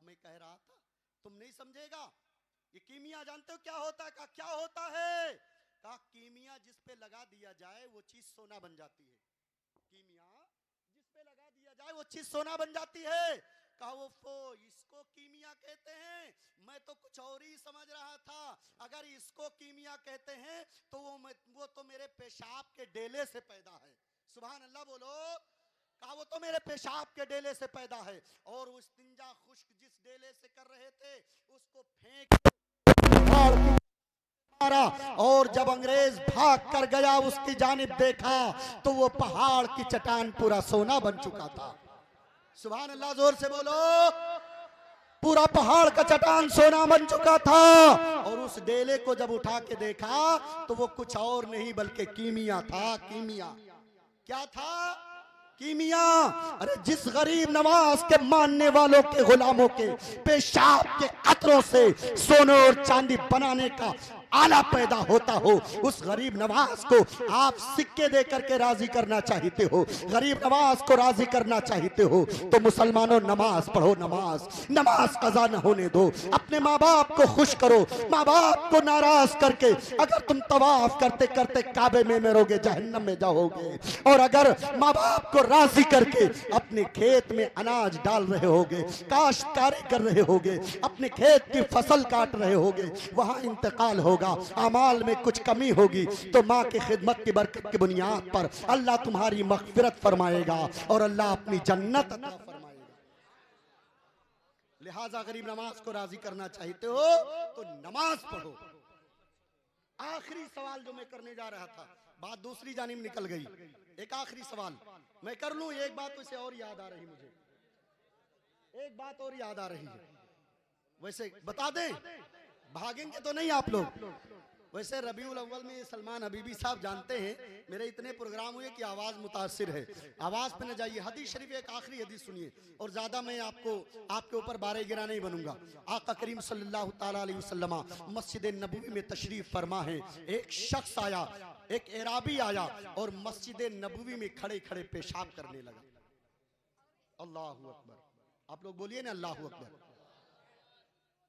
मैं कह रहा था तुम नहीं समझेगा। ये कीमिया जानते हो क्या होता है? कहा क्या होता है? कहा कीमिया जिस पे लगा दिया जाए वो चीज सोना बन जाती है। कीमिया जिस पे लगा दिया जाए वो चीज सोना बन जाती है। कहा वो इसको कीमिया कहते हैं, मैं तो कुछ और ही समझ रहा था। अगर इसको कीमिया कहते हैं तो वो तो मेरे पेशाब के डेले से पैदा है। सुभान अल्लाह बोलो। कहा वो तो मेरे पेशाब के डेले से पैदा है। और वो इस्तिंजा खुश्क जिस डेले से कर रहे थे उसको फेंक मारा, और जब अंग्रेज भाग कर गया उसकी जानिब देखा तो वो पहाड़ की चट्टान पूरा सोना बन चुका था। सुभान अल्लाह, जोर से बोलो। पूरा पहाड़ का चट्टान सोना बन चुका था। और उस डेले को जब उठा के देखा तो वो कुछ और नहीं बल्कि कीमिया था। कीमिया क्या था? कीमिया। अरे जिस गरीब नवाज के मानने वालों के गुलामों के पेशाब के कतरों से सोने और चांदी बनाने का आला पैदा होता हो, उस गरीब नवाज को आप सिक्के दे करके राजी करना चाहते हो, गरीब नवाज को राजी करना चाहते हो, तो मुसलमानों नमाज पढ़ो। नमाज कज़ा न होने दो। अपने माँ बाप को खुश करो। माँ बाप को नाराज करके अगर तुम तवाफ करते करते काबे में मरोगे जहन्नम में जाओगे। और अगर माँ बाप को राजी करके अपने खेत में अनाज डाल रहे होगे, काश्तकारी कर रहे होगे, अपने खेत की फसल काट रहे होगे, वहां इंतकाल होगा, अमाल में कुछ कमी होगी तो माँ की खिदमत की बरकत की बुनियाद पर अल्लाह तुम्हारी मग़फ़िरत फरमाएगा और अल्लाह अपनी जन्नत अता फरमाएगा। लिहाजा गरीब नवाज को राजी करना चाहते हो तो नमाज पढ़ो। आखिरी सवाल जो मैं करने जा रहा था, बात दूसरी जानिब निकल गई। एक आखिरी सवाल मैं कर लूं। एक बात वैसे और याद आ रही, मुझे एक बात और याद आ रही है। वैसे बता दें, भागेंगे तो नहीं आप लोग? वैसे रबीउल अव्वल में सलमान हबीबी साहब जानते हैं मेरे इतने प्रोग्राम हुए कि आवाज़ मुतासिर है, आवाज़ पे न जाइए। हदीस शरीफ एक आखिरी हदीस सुनिए, और ज़्यादा मैं आपके ऊपर बारे गिरा नहीं बनूंगा। आका करीम सल्लल्लाहु ताला अलैहि वसल्लम मस्जिद नबवी में तशरीफ फरमा है। एक शख्स आया, एक एराबी आया और मस्जिद नबवी में खड़े खड़े पेशाब करने लगा। अल्लाहु अकबर। आप लोग बोलिए ना अल्लाहु अकबर।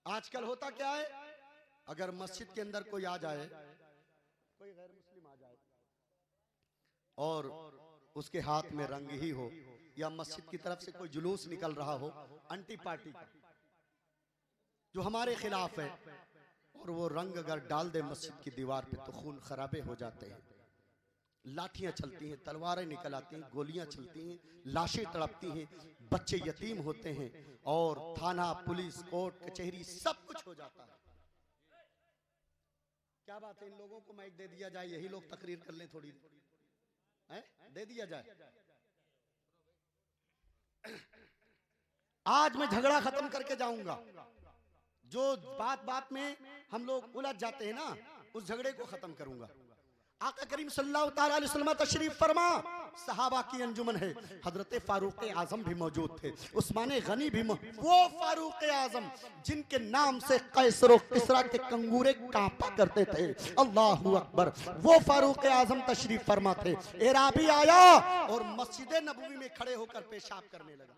आजकल होता क्या है, अगर मस्जिद के अंदर कोई आ जाए, कोई गैर मुस्लिम आ जाए और उसके हाथ में रंग ही हो, या मस्जिद की तरफ से कोई जुलूस निकल रहा हो एंटी पार्टी का जो हमारे खिलाफ है, और वो रंग अगर डाल दे मस्जिद की दीवार पे तो खून खराबे हो जाते हैं, लाठियां चलती हैं, तलवारें निकल आती हैं, गोलियां चलती हैं, लाशें तड़पती हैं, बच्चे यतीम होते हैं, और थाना पुलिस कोर्ट कचहरी सब कुछ हो जाता है। क्या बात है, इन लोगों को माइक दे दिया जाए, यही लोग तकरीर कर लें थोड़ी है, दे दिया जाए। आज मैं झगड़ा खत्म करके जाऊंगा। जो बात बात में हम लोग उलझ जाते हैं ना, उस झगड़े को खत्म करूंगा। आका करीम सल्लल्लाहु अलैहि वसल्लम तशरीफ फरमा, सहाबा की अंजुमन है, हजरत फारूक आजम भी मौजूद थे, उस्मान गनी भी वो फारूक आजम जिनके नाम से कैसर और किसरा के कंगूरे कांपा करते थे। अल्लाहु अकबर। वो फारूक आजम तशरीफ फरमा थे। एराबी आया और मस्जिद नबवी में खड़े होकर पेशाब करने लगा।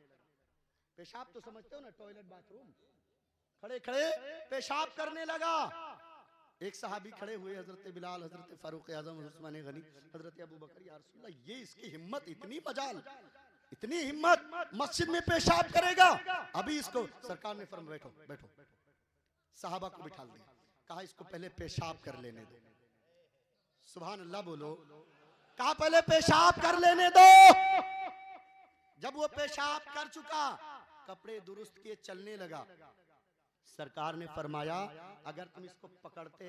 पेशाब तो समझते हो ना, टॉयलेट बाथरूम, खड़े खड़े पेशाब करने लगा। एक सहाबी खड़े हुए, हजरत बिलाल, हजरत फारूक आजम, उस्मान गनी, हजरत अबू बकर, या रसूल अल्लाह, ये इसकी हिम्मत, इतनी मजाल, इतनी हिम्मत, मस्जिद में पेशाब करेगा। अभी इसको सरकार ने फरमाया बैठो बैठो, सहाबा को बिठा दिया, कहा इसको पहले पेशाब कर लेने दो। सुभान अल्लाह बोलो। कहा पहले पेशाब कर लेने दो। जब वो पेशाब कर चुका, कपड़े दुरुस्त किए, चलने लगा, सरकार ने फरमाया अगर तुम इसको पकड़ते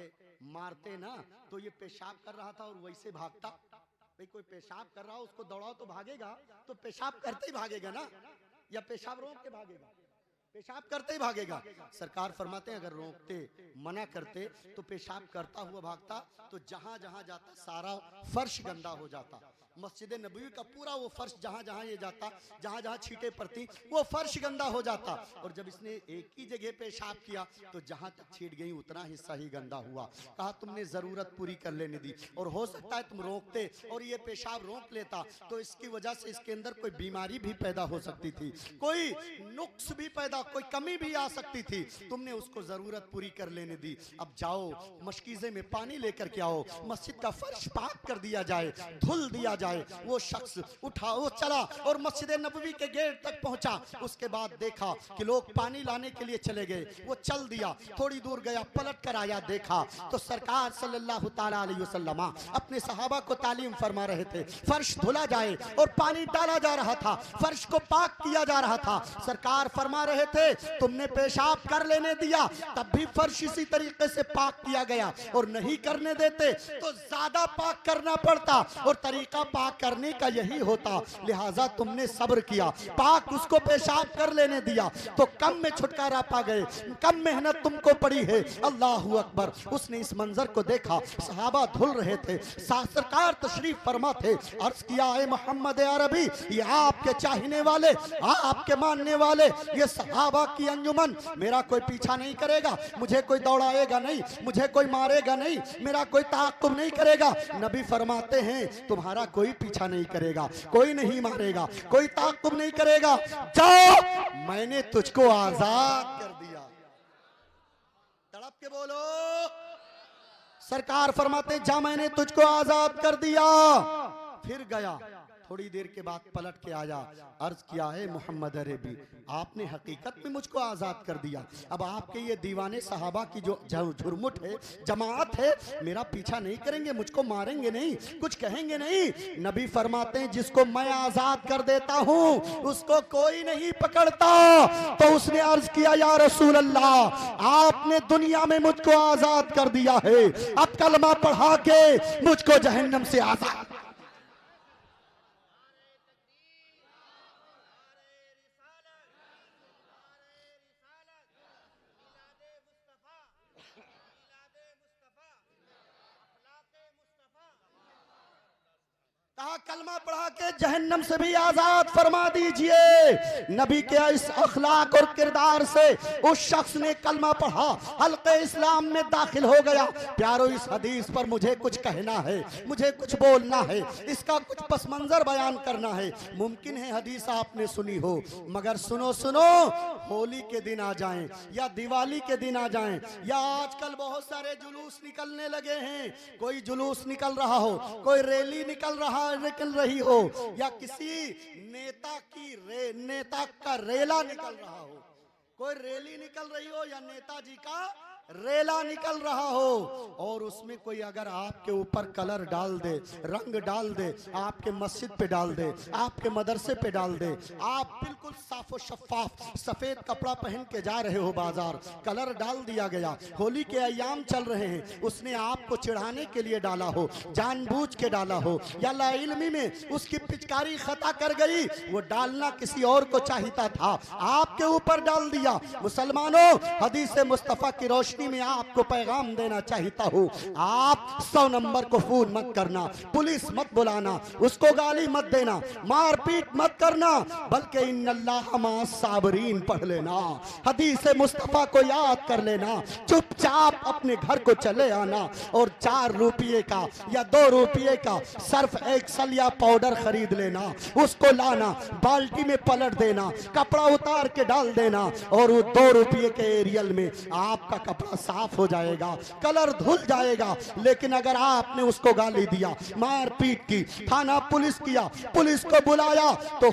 मारते ना तो ये पेशाब कर रहा था और वैसे भागता। भाई कोई पेशाब कर रहा हो उसको दौड़ाओ तो भागेगा, तो पेशाब करते ही भागेगा ना, या पेशाब रोक के भागेगा? पेशाब करते ही भागेगा। सरकार फरमाते हैं अगर रोकते, मना करते तो पेशाब करता हुआ भागता, तो जहां जहां जाता सारा फर्श गंदा हो जाता। मस्जिद नबवी का पूरा वो फर्श जहां जहां ये जाता, जहां जहां छींटे पड़ती, वो फर्श गंदा हो जाता। और जब इसने एक ही जगह पेशाब किया तो जहां तक छींट गई उतना हिस्सा ही गंदा हुआ। कहा तुमने जरूरत पूरी कर लेने दी, और हो सकता है तुम रोकते और ये पेशाब रोक लेता तो इसकी वजह से इसके अंदर कोई बीमारी भी पैदा हो सकती थी, कोई नुक्स भी पैदा, कोई कमी भी आ सकती थी। तुमने उसको जरूरत पूरी कर लेने दी। अब जाओ मशकीज़े में पानी लेकर के आओ, मस्जिद का फर्श पाक कर दिया जाए, धुल दिया जाए। वो शख्स उठा, वो चला और मस्जिद नबवी के गेट तक पहुंचा। उसके बाद देखा कि लोग पानी लाने के लिए चले गए, वो चल दिया, थोड़ी दूर गया, पलट कर आया, देखा तो सरकार सल्लल्लाहु ताला अलैहि वसल्लम अपने सहाबा को तालीम फरमा रहे थे। फर्श धुला जाए और पानी डाला जा रहा था, फर्श को पाक किया जा रहा था। सरकार फरमा रहे थे तुमने पेशाब कर लेने दिया, तब भी फर्श इसी तरीके से पाक किया गया, और नहीं करने देते तो ज्यादा पाक करना पड़ता, और तरीका पाक करने का यही होता। लिहाजा तुमने सब्र किया, पाक उसको पेशाब कर लेने दिया तो कम में छुटकारा पा गए, कम मेहनत तुमको पड़ी है। अल्लाहू अकबर। उसने इस मंजर को देखा, सहाबा धुल रहे थे, सरकार तशरीफ फरमा थे। अर्ज किया ए मोहम्मद अरबी, ये आपके चाहने वाले, आपके मानने वाले, ये सहाबा की अंजुमन, मेरा कोई पीछा नहीं करेगा, मुझे कोई दौड़ाएगा नहीं, मुझे कोई मारेगा नहीं, मेरा कोई ताक़ुब नहीं करेगा। नबी फरमाते हैं तुम्हारा कोई पीछा नहीं करेगा, कोई नहीं मारेगा, कोई ताक़ुब नहीं करेगा। जाओ, मैंने तुझको आजाद कर दिया। तड़प के बोलो। सरकार फरमाते जा, मैंने तुझको आजाद कर दिया। फिर गया, थोड़ी देर के बाद पलट के आया, अर्ज किया है मोहम्मद अरबी, आपने हकीकत में मुझको आजाद कर दिया। अब आपके ये दीवाने सहाबा की जो झुरमुट है, जमात है, मेरा पीछा नहीं करेंगे, मुझको मारेंगे नहीं, कुछ कहेंगे नहीं। नबी फरमाते हैं जिसको मैं आजाद कर देता हूं उसको कोई नहीं पकड़ता। तो उसने अर्ज किया या रसूल अल्लाह, आपने दुनिया में मुझको आजाद कर दिया है, अब कलमा पढ़ा के मुझको जहन्नम से आजाद। कहा कलमा पढ़ा के जहन्नम से भी आजाद फरमा दीजिए। नबी के इस अखलाक और किरदार से उस शख्स ने कलमा पढ़ा, हल्के इस्लाम में दाखिल हो गया। प्यारो, इस हदीस पर मुझे कुछ कहना है, मुझे कुछ बोलना है, इसका कुछ पस मंजर बयान करना है। मुमकिन है हदीस आपने सुनी हो, मगर सुनो सुनो, होली के दिन आ जाएं या दिवाली के दिन आ जाएं, या आजकल बहुत सारे जुलूस निकलने लगे हैं, कोई जुलूस निकल रहा हो, कोई रैली निकल रही हो, या किसी नेता का रेला निकल रहा हो, कोई रैली निकल रही हो या नेताजी का रेला निकल रहा हो, और उसमें कोई अगर आपके ऊपर कलर डाल दे, रंग डाल दे, आपके मस्जिद पे डाल दे, आपके मदरसे पे डाल दे, आप बिल्कुल साफ और शफाफ सफेद कपड़ा पहन के जा रहे हो बाजार, कलर डाल दिया गया, होली के अयाम चल रहे हैं, उसने आपको चिढ़ाने के लिए डाला हो, जानबूझ के डाला हो, या लाइल्मी में उसकी पिचकारी खता कर गई, वो डालना किसी और को चाहता था, आपके ऊपर डाल दिया। मुसलमानों, हदीस मुस्तफा की रोशनी में आपको पैगाम देना चाहता हूँ, आप 100 नंबर को फोन मत करना, पुलिस मत बुलाना, उसको गाली मत देना, मारपीट मत करना, बल्कि इन्नल्लाह माअस साबिरीन पढ़ लेना, हदीस मुस्तफा को याद कर लेना, चुपचाप अपने घर को चले आना और 4 रुपये का या 2 रुपये का सर्फ एक्सल या पाउडर खरीद लेना, उसको लाना, बाल्टी में पलट देना, कपड़ा उतार के डाल देना, और वो 2 रुपये के एरियल में आपका कपड़ा साफ हो जाएगा, कलर धुल जाएगा। लेकिन अगर आपने उसको गाली दिया, मारपीट की, थाना पुलिस किया, पुलिस को बुलाया, तो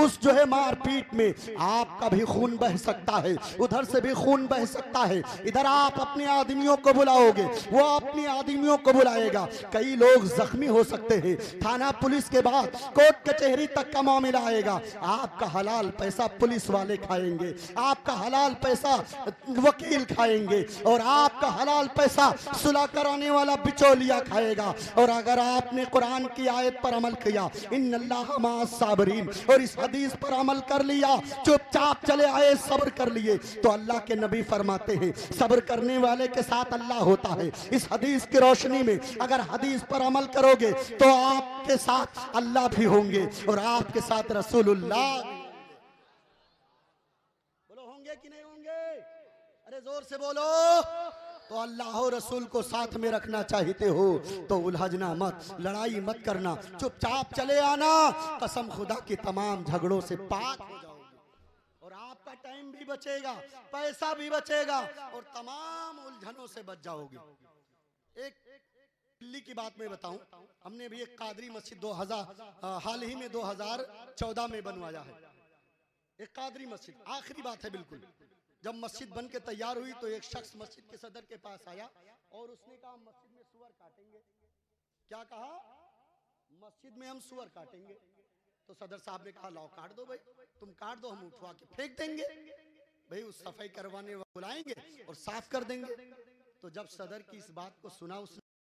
उस जो है मारपीट में आपका भी खून बह सकता है, उधर से भी खून बह सकता है, इधर आप अपने आदमियों को बुलाओगे, वो अपने आदमियों को बुलाएगा, कई लोग जख्मी हो सकते हैं। थाना पुलिस के बाद कोर्ट कचहरी तक का मामला आएगा, आपका हलाल पैसा पुलिस वाले खाएंगे, आपका हलाल पैसा वकील खाएंगे, और आपका हलाल पैसा सुलह कराने वाला बिचौलिया खाएगा। और अगर आपने कुरान की आयत पर अमल किया, इन्नल्लाह मअस साबिरीन, और इस हदीस पर अमल कर लिया, चुपचाप चले आए, सब्र कर लिए, तो अल्लाह के नबी फरमाते हैं सब्र करने वाले के साथ अल्लाह होता है। इस हदीस की रोशनी में अगर हदीस पर अमल करोगे तो आपके साथ अल्लाह भी होंगे और आपके साथ रसूलुल्लाह। बोलो होंगे कि नहीं होंगे? अरे जोर से बोलो। तो अल्लाह और रसूल को साथ में रखना चाहते हो तो उलझना मत, लड़ाई मत करना, चुपचाप चले आना। कसम खुदा की तमाम झगड़ों से पाक हो जाओगे और आपका टाइम भी बचेगा, पैसा भी बचेगा और तमाम उलझनों से बच जाओगे। एक दिल्ली की बात मैं बताऊं, हमने भी एक कादरी मस्जिद 2000 हाल ही में 2014 में बनवाया है। एक कादरी मस्जिद, आखिरी बात है बिल्कुल। जब मस्जिद बन के तैयार हुई तो एक शख्स मस्जिद के सदर के पास आया और उसने कहा मस्जिद में सुअर काटेंगे। क्या कहा? मस्जिद में हम सुअर काटेंगे। तो सदर साहब ने कहा लाओ काट दो भाई, तुम काट दो, हम उठवा के फेंक देंगे। भाई उस सफाई करवाने वाले बुलाएंगे और साफ कर देंगे। तो जब सदर की इस बात को सुना उसने